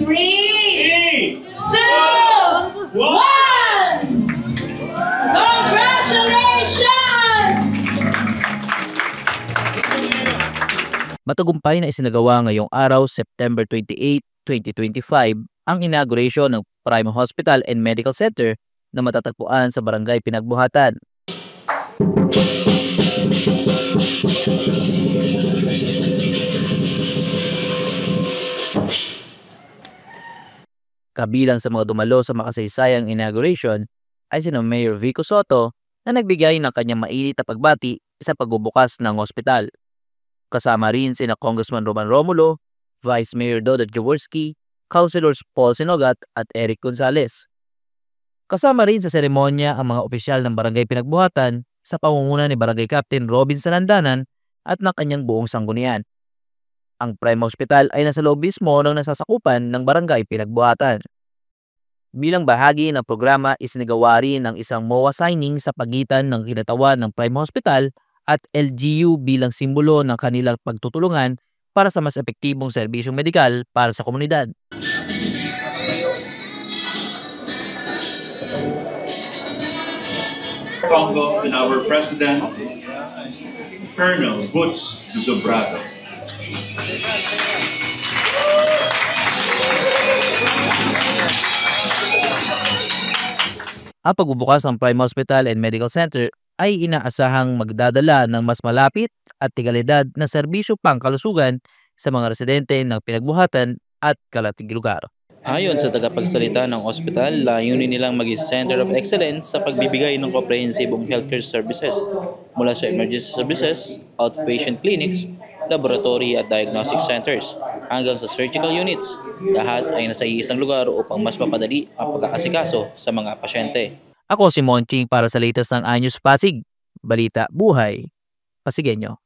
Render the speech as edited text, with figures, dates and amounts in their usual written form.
3, 2, 1! Congratulations! Matagumpay na isinagawa ngayong araw, September 28, 2025, ang inauguration ng Prime Hospital and Medical Center na matatagpuan sa Barangay Pinagbuhatan. Kabilang sa mga dumalo sa makasaysayang inauguration ay sina Mayor Vico Soto na nagbigay ng kanyang mainit na pagbati sa pagbubukas ng ospital. Kasama rin sina Congressman Roman Romulo, Vice Mayor Dodot Jaworski, Councilors Paul Sinogat at Eric Gonzalez. Kasama rin sa seremonya ang mga opisyal ng Barangay Pinagbuhatan sa pangunguna ni Barangay Captain Robin Salandanan at ng kanyang buong sanggunian. Ang Prime Hospital ay nasa loob mismo ng nasasakupan ng Barangay Pinagbuhatan. Bilang bahagi ng programa, isinagawa rin ng isang MOA signing sa pagitan ng kinatawan ng Prime Hospital at LGU bilang simbolo ng kanilang pagtutulungan para sa mas epektibong serbisyong medikal para sa komunidad. Congo and our President, Colonel Butch Zubrado. Ang pagbubukas ng Prime Hospital and Medical Center ay inaasahang magdadala ng mas malapit at tigalidad na serbisyo pangkalusugan sa mga residente ng Pinagbuhatan at kalatig lugar. Ayon sa tagapagsalita ng ospital, layunin nilang maging Center of Excellence sa pagbibigay ng komprehensibong healthcare services mula sa emergency services, outpatient clinics, laboratory at diagnostic centers hanggang sa surgical units. Lahat ay nasa iisang lugar upang mas mapadali ang pagkakasikaso sa mga pasyente. Ako si Monching para sa latest ng iNews Pasig. Balita Buhay Pasigueño.